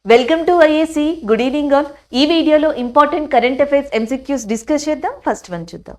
Welcome to IAC. Good evening all. ఈ వీడియోలో important current affairs MCQs discuss చేద్దాం. First one చూద్దాం.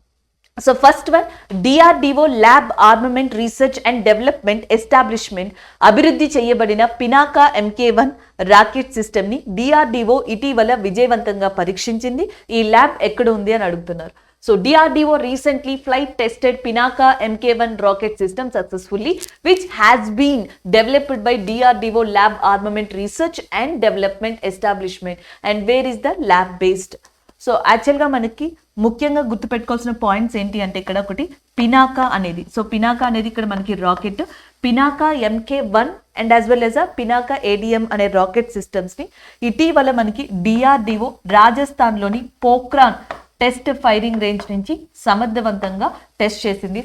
So first one, DRDO lab armament research and development establishment అభివృద్ధి చేయబడిన Pinaka MK1 rocket system ని DRDO ఇటీవల విజయవంతంగా పరీక్షించింది. ఈ ల్యాబ్ ఎక్కడ ఉంది అని అడుగుతున్నారు. So DRDO recently flight tested Pinaka MK1 rocket system successfully, which has been developed by DRDO Lab Armament Research and Development Establishment. And where is the lab based? So యాక్చువల్గా మనకి ముఖ్యంగా గుర్తుపెట్టుకోవాల్సిన పాయింట్స్ ఏంటి అంటే ఇక్కడ ఒకటి పినాకా అనేది. సో పినాకా అనేది ఇక్కడ మనకి rocket Pinaka MK1 and as well as Pinaka ADM అనే రాకెట్ సిస్టమ్స్ని ఇటీవల మనకి DRDO రాజస్థాన్లోని పోఖ్రాన్ టెస్ట్ ఫైరింగ్ రేంజ్ నుంచి సమర్థవంతంగా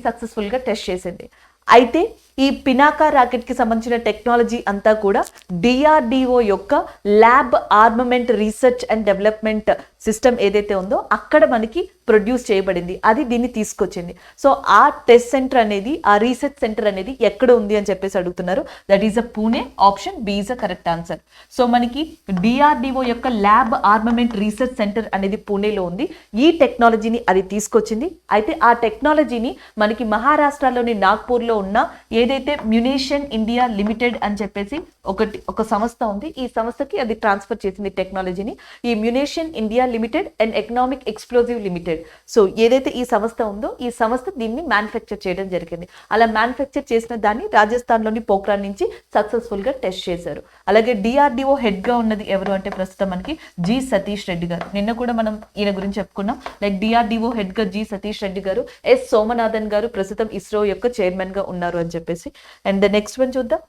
సక్సెస్ఫుల్గా టెస్ట్ చేసింది. అయితే ఈ పినాకా రాకెట్కి సంబంధించిన టెక్నాలజీ అంతా కూడా డిఆర్డిఓ యొక్క lab armament research and development system ఏదైతే ఉందో అక్కడ మనకి ప్రొడ్యూస్ చేయబడింది. అది దీన్ని తీసుకొచ్చింది. సో ఆ టెస్ట్ సెంటర్ అనేది, ఆ రీసెర్చ్ సెంటర్ అనేది ఎక్కడ ఉంది అని చెప్పేసి అడుగుతున్నారు. That is a Pune. Option B is a correct answer. So మనకి డిఆర్డిఓ యొక్క ల్యాబ్ ఆర్మమెంట్ రీసెర్చ్ సెంటర్ అనేది పూణేలో ఉంది. ఈ టెక్నాలజీని అది తీసుకొచ్చింది. అయితే ఆ టెక్నాలజీని మనకి మహారాష్ట్రలోని నాగ్పూర్లో ఉన్న ఏదైతే మ్యునేషన్ ఇండియా లిమిటెడ్ అని చెప్పేసి ఒక సంస్థ ఉంది, ఈ సంస్థకి అది ట్రాన్స్ఫర్ చేసింది టెక్నాలజీని. ఈ munition India limited and economic explosive limited, so ఏదైతే ఈ సంస్థ ఉందో ఈ సంస్థ దీన్ని మ్యానుఫ్యాక్చర్ చేయడం జరిగింది. అలా మ్యానుఫ్యాక్చర్ చేసిన దాన్ని రాజస్థాన్లోని పోఖ్రాన్ నుంచి సక్సెస్ఫుల్ గా టెస్ట్ చేశారు. అలాగే డిఆర్డిఓ హెడ్ గా ఉన్నది ఎవరు అంటే ప్రస్తుతం మనకి జి సతీష్ రెడ్డి గారు. నిన్న కూడా మనం ఈయన గురించి చెప్పుకున్నాం. లైక్ డిఆర్డిఓ హెడ్ గా జి సతీష్ రెడ్డి గారు, ఎస్ సోమనాథన్ గారు ప్రస్తుతం ఇస్రో యొక్క చైర్మన్ గా ఉన్నారు అని చెప్పేసి. అండ్ ద నెక్స్ట్ వన్ చూద్దాం.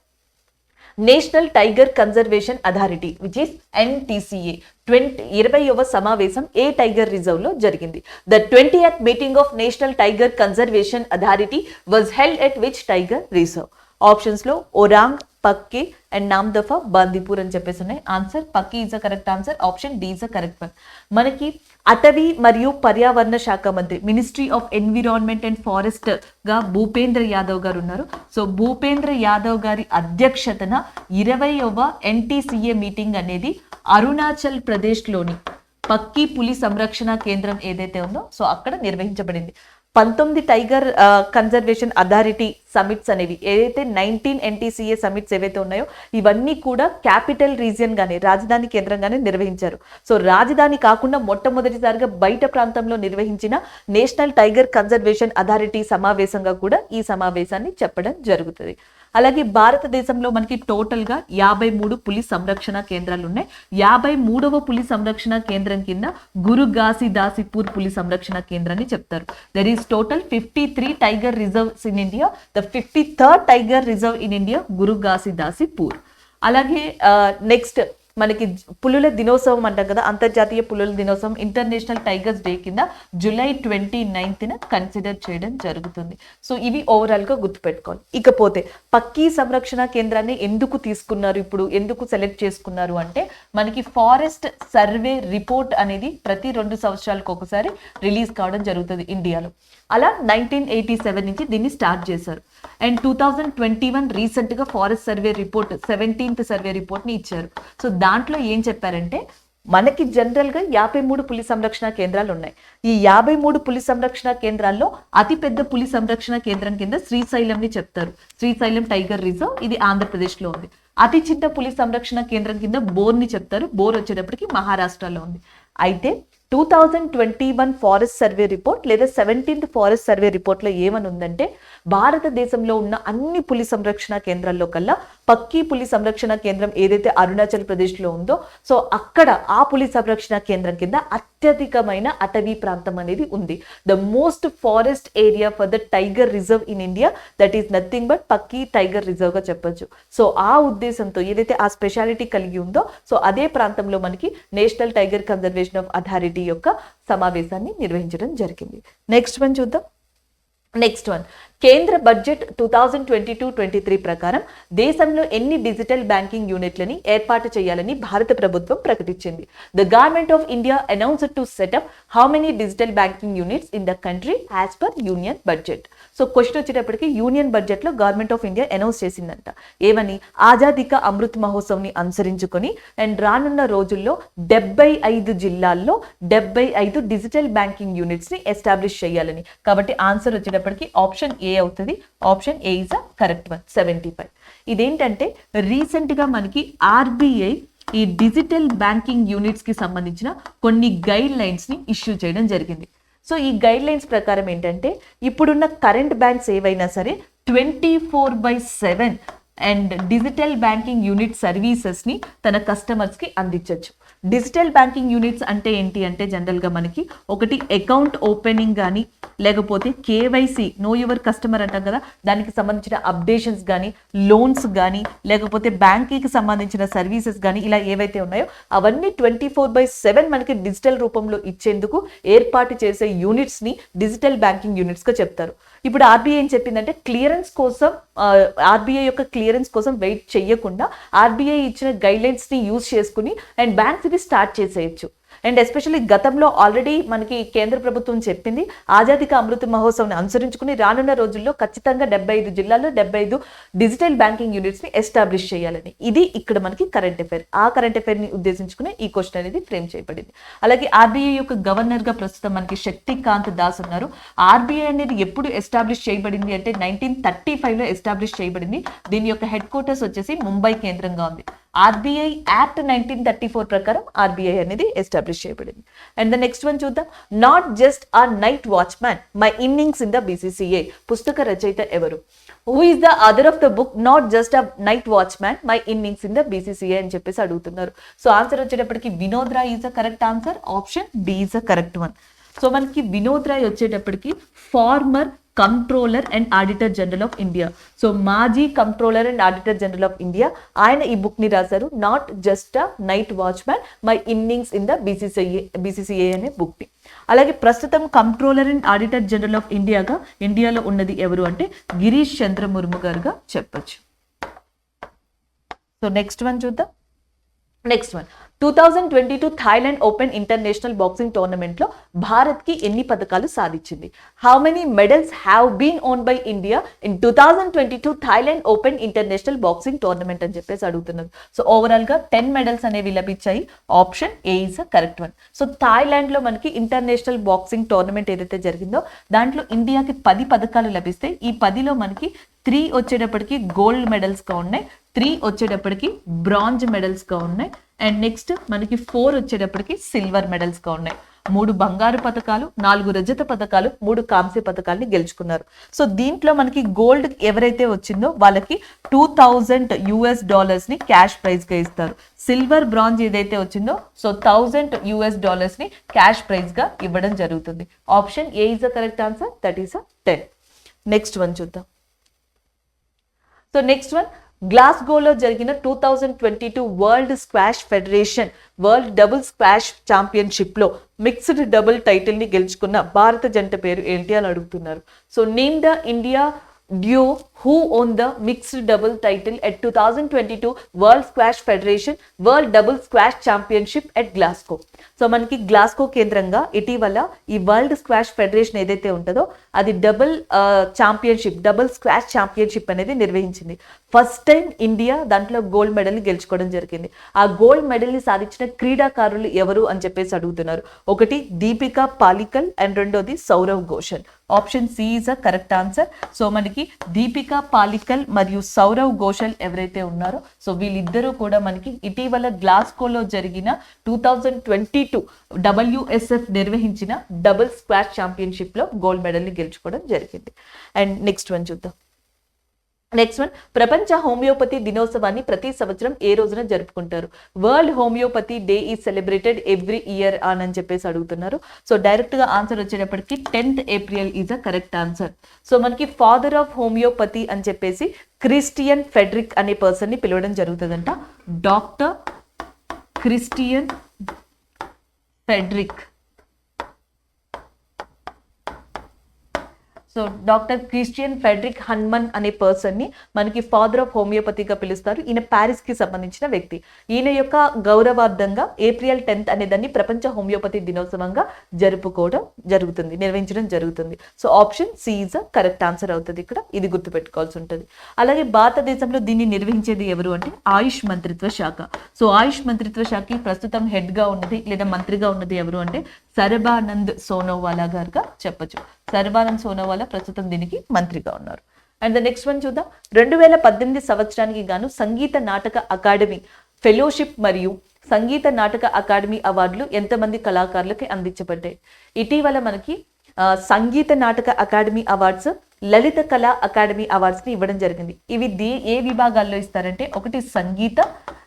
National tiger conservation authority which is NTCA 20వ సమావేశం ఏ టైగర్ రిజర్వ్ లో జరిగింది? The 20th meeting of national tiger conservation authority was held at which tiger reserve? Options లో ఒరాంగ్, పక్కే అండ్ నామ్దఫా, బందీపూర్ అని చెప్పేసి ఉన్నాయి. Answer Pakke is a correct answer. Option D is a correct one. మనకి అటవీ మరియు పర్యావరణ శాఖ మంత్రి, ministry of environment and forest గా భూపేంద్ర యాదవ్ గారు ఉన్నారు. సో భూపేంద్ర యాదవ్ గారి అధ్యక్షతన 20వ NTCA మీటింగ్ అనేది అరుణాచల్ ప్రదేశ్ లోని పక్కీ పులి సంరక్షణ కేంద్రం ఏదైతే ఉందో సో అక్కడ నిర్వహించబడింది. 19 టైగర్ కన్జర్వేషన్ అథారిటీ సమిట్స్ అనేవి ఏదైతే 19 NTCA సమిట్స్ ఏవైతే ఉన్నాయో ఇవన్నీ కూడా క్యాపిటల్ రీజియన్ గానే, రాజధాని కేంద్రంగానే నిర్వహించారు. సో రాజధాని కాకుండా మొట్టమొదటిసారిగా బయట ప్రాంతంలో నిర్వహించిన నేషనల్ టైగర్ కన్జర్వేషన్ అథారిటీ సమావేశంగా కూడా ఈ సమావేశాన్ని చెప్పడం జరుగుతుంది. అలాగే భారతదేశంలో మనకి టోటల్ గా 53 పులి సంరక్షణ కేంద్రాలు ఉన్నాయి. 53వ పులి సంరక్షణ కేంద్రం కింద గురు ఘాసిదాసిపూర్ పులి సంరక్షణ కేంద్రాన్ని చెప్తారు. There is total 53 tiger reserves in India. The 53rd tiger reserve in India Guru Ghasidasipur. అలాగే నెక్స్ట్ మనకి పులుల దినోత్సవం అంటాం కదా, అంతర్జాతీయ పులుల దినోత్సవం ఇంటర్నేషనల్ టైగర్స్ డే కింద జూలై 29న కన్సిడర్ చేయడం జరుగుతుంది. సో ఇవి ఓవరాల్ గా గుర్తుపెట్టుకోవాలి. ఇకపోతే పక్కీ సంరక్షణ కేంద్రాన్ని ఎందుకు తీసుకున్నారు, ఇప్పుడు ఎందుకు సెలెక్ట్ చేసుకున్నారు అంటే మనకి ఫారెస్ట్ సర్వే రిపోర్ట్ అనేది ప్రతి 2 సంవత్సరాలకు ఒకసారి రిలీజ్ కావడం జరుగుతుంది ఇండియాలో. అలా 1987 నుంచి దీన్ని స్టార్ట్ చేశారు. అండ్ 2021 రీసెంట్ గా forest survey report 17th survey report ని ఇచ్చారు. సో దాంట్లో ఏం చెప్పారంటే మనకి జనరల్ గా 53 పులి సంరక్షణ కేంద్రాలు ఉన్నాయి. ఈ 53 పులి సంరక్షణ కేంద్రాల్లో అతిపెద్ద పులి సంరక్షణ కేంద్రం కింద శ్రీశైలం ని చెప్తారు. శ్రీశైలం టైగర్ రిజర్వ్, ఇది ఆంధ్రప్రదేశ్ లో ఉంది. అతి చిన్న పులి సంరక్షణ కేంద్రం కింద బోర్ ని చెప్తారు. బోర్ వచ్చేటప్పటికి మహారాష్ట్రలో ఉంది. అయితే 2021 ఫారెస్ట్ సర్వే రిపోర్ట్ లేదా 17th ఫారెస్ట్ సర్వే రిపోర్ట్ లో ఏమని ఉందంటే భారతదేశంలో ఉన్న అన్ని పులి సంరక్షణ కేంద్రాల్లో కల్లా పక్కీ పులి సంరక్షణ కేంద్రం ఏదైతే అరుణాచల్ ప్రదేశ్ లో ఉందో సో అక్కడ ఆ పులి సంరక్షణ కేంద్రం కింద అత్యధికమైన అటవీ ప్రాంతం అనేది ఉంది. The most forest area for the tiger reserve in India, that is nothing but Pakke tiger reserve గా చెప్పొచ్చు. సో ఆ ఉద్దేశంతో ఏదైతే ఆ స్పెషాలిటీ కలిగి ఉందో సో అదే ప్రాంతంలో మనకి national tiger conservation of authority యొక్క సమావేశాన్ని నిర్వహించడం జరిగింది. నెక్స్ట్ వన్ చూద్దాం. నెక్స్ట్ వన్, కేంద్ర బడ్జెట్ 2022-23 ప్రకారం దేశంలో ఎన్ని డిజిటల్ బ్యాంకింగ్ యూనిట్లని ఏర్పాటు చేయాలని భారత ప్రభుత్వం ప్రకటించింది. The government of India announced to set up how many digital banking units in the country as per union budget. So question వచ్చేటప్పటికి యూనియన్ బడ్జెట్ లో గవర్నమెంట్ ఆఫ్ ఇండియా అనౌన్స్ చేసిందంట. ఏమని? ఆజాదీ కా అమృత్ మహోత్సవ్ ని అనుసరించుకొని అండ్ రానున్న రోజుల్లో 75 జిల్లాల్లో 75 డిజిటల్ బ్యాంకింగ్ యూనిట్స్ ని ఎస్టాబ్లిష్ చేయాలని. కాబట్టి ఆన్సర్ వచ్చేటప్పటికి ఆప్షన్ ఏ అవుతుంది. Option A is a correct one. 75. ఇదేంటంటే రీసెంట్ గా మనకి ఆర్బీఐ ఈ డిజిటల్ బ్యాంకింగ్ యూనిట్స్ కి సంబంధించిన కొన్ని గైడ్ లైన్స్ ని ఇష్యూ చేయడం జరిగింది. సో ఈ గైడ్ లైన్స్ ప్రకారం ఏంటంటే ఇప్పుడున్న కరెంట్ బ్యాంక్స్ ఏవైనా సరే 24/7 and digital banking unit services ని తన కస్టమర్స్ కి అందించవచ్చు. డిజిటల్ బ్యాంకింగ్ యూనిట్స్ అంటే ఏంటి అంటే జనరల్ గా మనకి ఒకటి అకౌంట్ ఓపెనింగ్ కానీ లేకపోతే కేవైసీ నో యువర్ కస్టమర్ అంటాం కదా, దానికి సంబంధించిన అప్డేషన్స్ కానీ, లోన్స్ కానీ, లేకపోతే బ్యాంకింగ్కి సంబంధించిన సర్వీసెస్ కానీ ఇలా ఏవైతే ఉన్నాయో అవన్నీ 24/7 మనకి డిజిటల్ రూపంలో ఇచ్చేందుకు ఏర్పాటు చేసే యూనిట్స్ ని డిజిటల్ బ్యాంకింగ్ యూనిట్స్ గా చెప్తారు. ఇప్పుడు ఆర్బీఐ ఏం చెప్పిందంటే క్లియరెన్స్ కోసం ఆర్బీఐ యొక్క క్లియరెన్స్ కోసం వెయిట్ చేయకుండా ఆర్బీఐ ఇచ్చిన గైడ్ లైన్స్ ని యూజ్ చేసుకుని అండ్ బ్యాంక్స్ ఇది స్టార్ట్ చేసేయచ్చు. అండ్ ఎస్పెషల్లీ గతంలో ఆల్రెడీ మనకి కేంద్ర ప్రభుత్వం చెప్పింది ఆజాదీ కా అమృత్ మహోత్సవ్ని అనుసరించుకుని రానున్న రోజుల్లో ఖచ్చితంగా 75 జిల్లాల్లో 75 డిజిటల్ బ్యాంకింగ్ యూనిట్స్ ని ఎస్టాబ్లిష్ చేయాలని. ఇది ఇక్కడ మనకి కరెంట్ అఫైర్. ఆ కరెంట్ అఫైర్ ని ఉద్దేశించుకుని ఈ క్వశ్చన్ అనేది ఫ్రేమ్ చేయబడింది. అలాగే ఆర్బీఐ యొక్క గవర్నర్ గా ప్రస్తుతం మనకి శక్తికాంత్ దాస్ ఉన్నారు. ఆర్బీఐ అనేది ఎప్పుడు ఎస్టాబ్లిష్ చేయబడింది అంటే 1935లో ఎస్టాబ్లిష్ చేయబడింది. దీని యొక్క హెడ్ క్వార్టర్స్ వచ్చేసి ముంబై కేంద్రంగా ఉంది. ఆర్బీఐ యాక్ట్ 1934 ప్రకారం ఆర్బీఐ అనేది ఎస్టాబ్లిష్ చేయబడింది. అండ్ ద నెక్స్ట్ వన్ చూద్దాం. Not just a night watchman my innings in the BCCI పుస్తక రచయిత ఎవరు? Who is the author of the book not just a night watchman my innings in the BCCI అని చెప్పేసి అడుగుతున్నారు. So answer వచ్చేటప్పటికి Vinod Rai is the correct answer. Option D is the correct one. So మనకి వినోద్ రాయ్ వచ్చేటప్పటికి former controller and auditor general of India. So మాజీ controller and auditor general of India. ఆయన ఈ book ని రాశారు. Not just a night watchman my innings in the BCCI అనే book ని. అలాగే ప్రస్తుతం controller and auditor general of ఇండియాలో ఉన్నది ఎవరు అంటే గిరీష్ చంద్ర ముర్ము గారుగా చెప్పొచ్చు. సో నెక్స్ట్ వన్ చూద్దాం. Next one 2022 Thailand Open International Boxing Tournament లో భారత్ కి ఎన్ని పథకాలు సాధించింది? How many medals have been won by India in 2022 Thailand Open International Boxing tournament అని చెప్పేసి అడుగుతున్నారు. సో ఓవరాల్ గా 10 మెడల్స్ అనేవి లభించాయి. Option A is correct one. So Thailand లో మనకి ఇంటర్నేషనల్ బాక్సింగ్ టోర్నమెంట్ ఏదైతే జరిగిందో దాంట్లో ఇండియాకి 10 పథకాలు లభిస్తాయి. ఈ 10లో మనకి 3 వచ్చేటప్పటికి గోల్డ్ మెడల్స్ గా ఉన్నాయి, 3 వచ్చేటప్పటికి బ్రాంజ్ మెడల్స్ గా ఉన్నాయి, అండ్ నెక్స్ట్ మనకి 4 వచ్చేటప్పటికి సిల్వర్ మెడల్స్ గా ఉన్నాయి. 3 బంగారు పథకాలు, 4 రజత పథకాలు, 3 కాంస్య పథకాలని గెలుచుకున్నారు. సో దీంట్లో మనకి గోల్డ్ ఎవరైతే వచ్చిందో వాళ్ళకి $2,000 ని క్యాష్ ప్రైజ్ గా ఇస్తారు. సిల్వర్ బ్రాంజ్ ఏదైతే వచ్చిందో సో $1,000 ని క్యాష్ ప్రైజ్ గా ఇవ్వడం జరుగుతుంది. Option A is the correct answer. That is 10. Next one చూద్దాం. సో నెక్స్ట్ వన్ గ్లాస్గోలో జరిగిన 2022 world squash federation world double squash championship లో మిక్స్డ్ డబుల్ టైటిల్ ని గెలుచుకున్న భారత జంట పేరు ఏంటి అని అడుగుతున్నారు. So name the India duo who won the mixed double title at 2022 World Squash Federation World Double Squash Championship at Glasgow. So మనకి గ్లాస్గో కేంద్రంగా ఇటీవల ఈ వరల్డ్ స్క్వాష్ ఫెడరేషన్ ఏదైతే ఉంటుందో అది డబుల్ స్క్వాష్ ఛాంపియన్షిప్ అనేది నిర్వహించింది. ఫస్ట్ టైం ఇండియా దాంట్లో గోల్డ్ మెడల్ ని గెలుచుకోవడం జరిగింది. ఆ గోల్డ్ మెడల్ ని సాధించిన క్రీడాకారులు ఎవరు అని చెప్పేసి అడుగుతున్నారు. ఒకటి దీపికా పాలికల్ అండ్ రెండోది Saurav Ghosal. Option C is a correct answer. So మనకి దీపికా పాలికల్ మరియు సౌరవ్ ఘోషల్ ఎవరైతే ఉన్నారో సో వీళ్ళిద్దరూ కూడా మనకి ఇటీవల గ్లాస్గోలో జరిగిన 2022 WSF నిర్వహించిన డబుల్ స్క్వాష్ ఛాంపియన్షిప్ లో గోల్డ్ మెడల్ ని గెలుచుకోవడం జరిగింది. అండ్ నెక్స్ట్ వన్ చూద్దాం. నెక్స్ట్ వన్ ప్రపంచ హోమియోపతి దినోత్సవాన్ని ప్రతి సంవత్సరం ఏ రోజున జరుపుకుంటారు? World homeopathy day is celebrated every year అని చెప్పేసి అడుగుతున్నారు. సో డైరెక్ట్ గా ఆన్సర్ వచ్చేటప్పటికి 10th April is a correct answer. So మనకి ఫాదర్ ఆఫ్ హోమియోపతి అని చెప్పేసి క్రిస్టియన్ ఫెడ్రిక్ అనే పర్సన్ ని పిలవడం జరుగుతుందంట. Doctor Christian Friedrich. So so doctor Christian Frederick హన్మన్ అనే పర్సన్ ని మనకి ఫాదర్ ఆఫ్ హోమియోపతిగా పిలుస్తారు. ఈయన ప్యారిస్ కి సంబంధించిన వ్యక్తి. ఈయన యొక్క గౌరవార్థంగా ఏప్రిల్ 10th అనే దాన్ని ప్రపంచ హోమియోపతి దినోత్సవంగా నిర్వహించడం జరుగుతుంది. So option C is correct answer అవుతుంది. ఇక్కడ ఇది గుర్తుపెట్టుకోవాల్సి ఉంటుంది. అలాగే భారతదేశంలో దీన్ని నిర్వహించేది ఎవరు అంటే ఆయుష్ మంత్రిత్వ శాఖ. సో ఆయుష్ మంత్రిత్వ శాఖకి ప్రస్తుతం హెడ్ గా ఉన్నది లేదా మంత్రిగా ఉన్నది ఎవరు అంటే సర్బానంద్ సోనోవాలా గారుగా చెప్పొచ్చు. సర్బానంద్ సోనోవాలా ప్రస్తుతం దీనికి మంత్రిగా ఉన్నారు. అండ్ ద నెక్స్ట్ వన్ చూద్దాం. 2018 సంవత్సరానికి గాను సంగీత నాటక అకాడమీ ఫెలోషిప్ మరియు సంగీత నాటక అకాడమీ అవార్డులు ఎంతమంది కళాకారులకి అందించబడ్డాయి? ఇటీవల మనకి సంగీత నాటక అకాడమీ అవార్డ్స్, లలిత కళా అకాడమీ అవార్డ్స్ ని ఇవ్వడం జరిగింది. ఇవి ఏ విభాగాల్లో ఇస్తారంటే ఒకటి సంగీత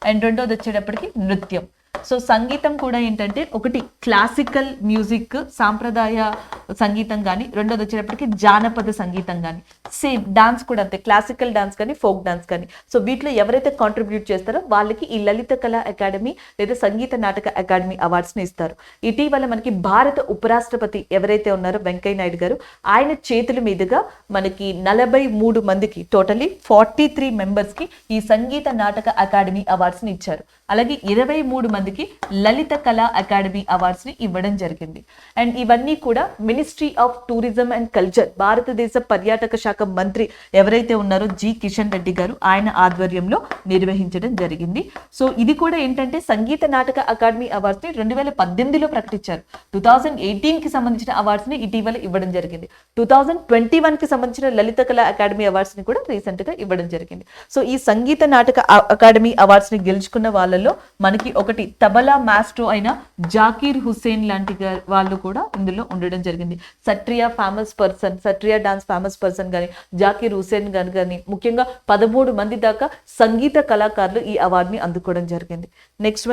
అండ్ రెండోది వచ్చేటప్పటికి నృత్యం. సో సంగీతం కూడా ఏంటంటే ఒకటి క్లాసికల్ మ్యూజిక్ సాంప్రదాయ సంగీతం కానీ, రెండోది వచ్చేటప్పటికి జానపద సంగీతం కానీ, సేమ్ డాన్స్ కూడా అంతే, క్లాసికల్ డాన్స్ కానీ ఫోక్ డాన్స్ కానీ. సో వీటిలో ఎవరైతే కాంట్రిబ్యూట్ చేస్తారో వాళ్ళకి ఈ లలిత కళా అకాడమీ లేదా సంగీత నాటక అకాడమీ అవార్డ్స్ ని ఇస్తారు. ఇటీవల మనకి భారత ఉపరాష్ట్రపతి ఎవరైతే ఉన్నారో వెంకయ్య నాయుడు గారు, ఆయన చేతుల మీదుగా మనకి 43 మందికి టోటలీ 43 మెంబర్స్ కి ఈ సంగీత నాటక అకాడమీ అవార్డ్స్ ని ఇచ్చారు. అలాగే 23 మందికి లలిత కళా అకాడమీ అవార్డ్స్ ని ఇవ్వడం జరిగింది. అండ్ ఇవన్నీ కూడా ministry of tourism and culture, భారతదేశ పర్యాటక శాఖ మంత్రి ఎవరైతే ఉన్నారో జి కిషన్ రెడ్డి గారు, ఆయన ఆధ్వర్యంలో నిర్వహించడం జరిగింది. సో ఇది కూడా ఏంటంటే సంగీత నాటక అకాడమీ అవార్డ్స్ ని 2018లో ప్రకటించారు. 2018 కి సంబంధించిన అవార్డ్స్ ని ఇటీవల ఇవ్వడం జరిగింది. 2021 కి సంబంధించిన లలిత కళా అకాడమీ అవార్డ్స్ ని కూడా రీసెంట్ గా ఇవ్వడం జరిగింది. సో ఈ సంగీత నాటక అకాడమీ అవార్డ్స్ ని గెలుచుకున్న వాళ్ళలో మనకి ఒకటి తబలా మాస్ట్రో అయిన జాకీర్ హుస్సేన్ లాంటి వాళ్ళు కూడా ఇందులో ఉండడం జరిగింది. సట్రియా డాన్స్ ఫేమస్ పర్సన్ కానీ, జాకీర్ హుస్సేన్ కానీ ముఖ్యంగా 13 మంది దాకా సంగీత కళాకారులు ఈ అవార్డుని అందుకోవడం జరిగింది. నెక్స్ట్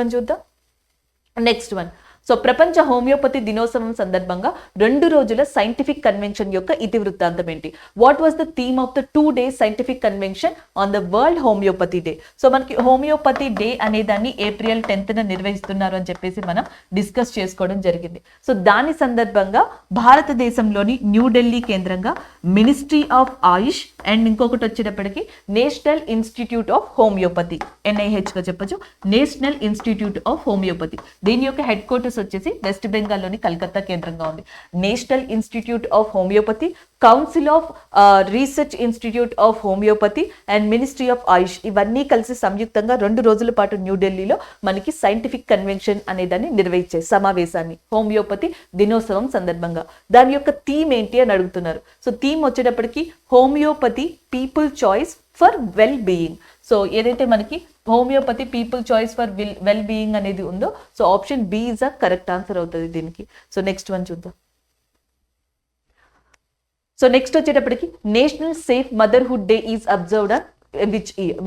వన్ సో ప్రపంచ హోమియోపతి దినోత్సవం సందర్భంగా 2 రోజుల సైంటిఫిక్ కన్వెన్షన్ యొక్క ఇతివృత్తాంతం ఏంటి? What was the theme of the 2 days scientific convention on the world homeopathy day? So మనకి హోమియోపతి డే అనే దాన్ని ఏప్రిల్ 10th నిర్వహిస్తున్నారు అని చెప్పేసి మనం డిస్కస్ చేసుకోవడం జరిగింది. సో దాని సందర్భంగా భారతదేశంలోని న్యూఢిల్లీ కేంద్రంగా మినిస్ట్రీ ఆఫ్ ఆయుష్ అండ్ ఇంకొకటి వచ్చేటప్పటికి national institute of homeopathy, NIH గా చెప్పొచ్చు, నేషనల్ ఇన్స్టిట్యూట్ ఆఫ్ హోమియోపతి. దీని యొక్క హెడ్ క్వార్టర్స్ వచ్చేసి వెస్ట్ బెంగాల్లోని కలకత్తా కేంద్రంగా ఉంది. National institute of homeopathy, council of research institute of homeopathy and ministry of AYUSH ఇవన్నీ కలిసి సంయుక్తంగా 2 రోజుల పాటు న్యూఢిల్లీలో మనకి సైంటిఫిక్ కన్వెన్షన్ అనేదాన్ని నిర్వహించే సమావేశాన్ని హోమియోపతి దినోత్సవం సందర్భంగా. దాని యొక్క థీమ్ ఏంటి అని అడుగుతున్నారు. సో థీమ్ వచ్చేటప్పటికి homeopathy people choice for well being. So ఏదైతే మనకి homeopathy people choice for well being అనేది ఉందో, so option B is a correct answer అవుతుంది దీనికి. సో నెక్స్ట్ వన్ చూద్దాం. సో నెక్స్ట్ వచ్చేటప్పటికి national safe motherhood day is observed on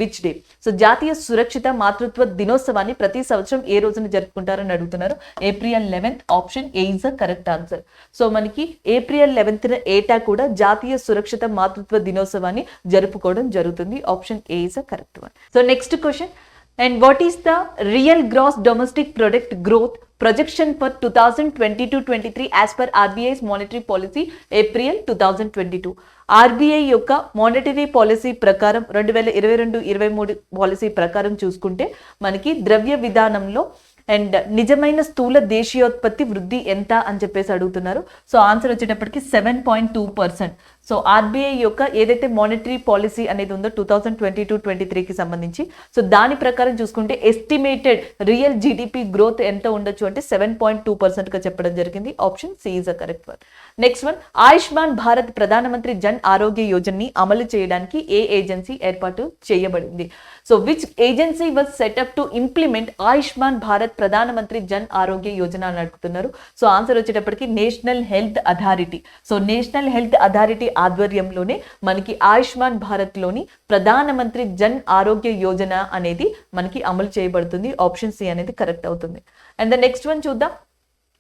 which day? So జాతీయ సురక్షిత మాతృత్వ దినోత్సవాన్ని ప్రతి సంవత్సరం ఏ రోజున జరుపుకుంటారని అడుగుతున్నారు. April 11th, option A is a correct answer. So మనకి ఏప్రిల్ 11th ఏటా కూడా జాతీయ సురక్షిత మాతృత్వ దినోత్సవాన్ని జరుపుకోవడం జరుగుతుంది. Option A is a correct one. So next question, and what is the real gross domestic product growth projection for 2022-23 as per RBI's monetary policy April 2022? RBI యొక్క మానిటరీ పాలసీ ప్రకారం 2022-23 పాలసీ ప్రకారం చూసుకుంటే మనకి ద్రవ్య విధానంలో అండ్ నిజమైన స్థూల దేశీయోత్పత్తి వృద్ధి ఎంత అని చెప్పేసి అడుగుతున్నారు. సో ఆన్సర్ వచ్చేటప్పటికి 7.2%. సో ఆర్బీఐ యొక్క ఏదైతే మానిటరీ పాలసీ అనేది ఉందో 2022-23కి సంబంధించి, సో దాని ప్రకారం చూసుకుంటే ఎస్టిమేటెడ్ రియల్ జీడిపి గ్రోత్ ఎంత ఉండొచ్చు అంటే 7.2%గా చెప్పడం జరిగింది. Option C is a correct one. Next one, Ayushman Bharat Pradhan Mantri Jan ఆరోగ్య యోజనని అమలు చేయడానికి ఏ ఏజెన్సీ ఏర్పాటు చేయబడింది? So which agency was setup to implement Ayushman Bharat Pradhan Mantri Jan Arogya Yojana అని అడుగుతున్నారు. సో ఆన్సర్ వచ్చేటప్పటికి national health authority. So national health authority ఆధ్వర్యంలోనే మనకి ఆయుష్మాన్ భారత్ లోని ప్రధానమంత్రి జన్ ఆరోగ్య యోజన అనేది మనకి అమలు చేయబడుతుంది. ఆప్షన్ సి అనేది కరెక్ట్ అవుతుంది. అండ్ ద నెక్స్ట్ వన్ చూద్దాం.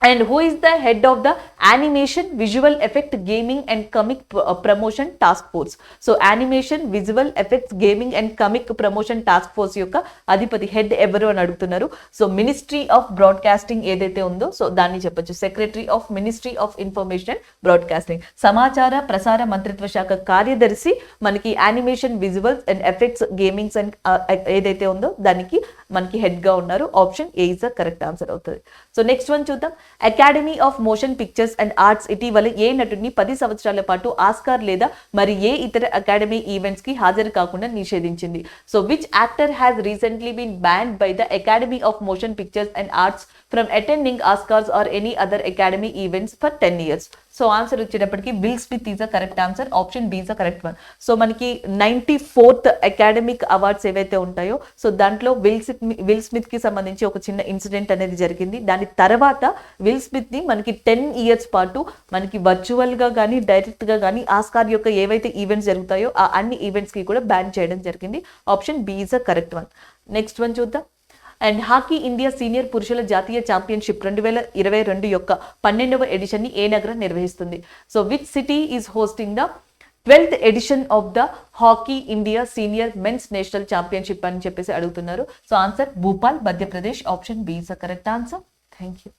And who is the head of the Animation, Visual Effect, Gaming and Comic Promotion Task Force? So Animation, Visual Effects, Gaming and Comic Promotion Task Force యొక్క అధిపతి head ఎవరు అని అడుగుతున్నారు. So ministry of broadcasting ఏదైతే ఉందో so దాన్ని చెప్పొచ్చు, secretary of ministry of information and broadcasting. సమాచార ప్రసార మంత్రిత్వ శాఖ కార్యదర్శి మనకి animation, visuals and effects, gamings and ఏదైతే ఉందో దానికి మనకి హెడ్ గా ఉన్నారు. Option A is the correct answer అవుతుంది. సో నెక్స్ట్ వన్ చూద్దాం. Academy of motion pictures and arts ఇటీవల ఏ నటుడిని 10 సంవత్సరాల పాటు ఆస్కార్ లేదా మరి ఏ ఇతర అకాడమీ ఈవెంట్స్ కి హాజరు కాకుండా నిషేధించింది? So which actor has recently been banned by the academy of motion pictures and arts from attending Oscars or any other academy events for 10 years? So answer వచ్చేటప్పటికి Will Smith is the correct answer. Option B is the correct one. So మనకి 94th academic awards ఏవైతే ఉంటాయో so దాంట్లో will Smith కి సంబంధించి ఒక చిన్న incident అనేది జరిగింది. దాని తర్వాత విల్ స్మిత్ ని మనకి 10 years పాటు మనకి వర్చువల్ గా కానీ డైరెక్ట్ గా కానీ ఆస్కార్ యొక్క ఏవైతే ఈవెంట్స్ జరుగుతాయో ఆ అన్ని ఈవెంట్స్ కి కూడా బ్యాన్ చేయడం జరిగింది. Option B is the correct one. Next one చూద్దాం. అండ్ హాకీ ఇండియా సీనియర్ పురుషుల జాతీయ ఛాంపియన్షిప్ 2022 యొక్క 12వ ఎడిషన్ ని ఏ నగరం నిర్వహిస్తుంది? So which city is hosting the 12th edition of the hockey India senior men's national championship అని చెప్పేసి అడుగుతున్నారు. So answer Bhopal, Madhya Pradesh. Option B is the correct answer. Thank you.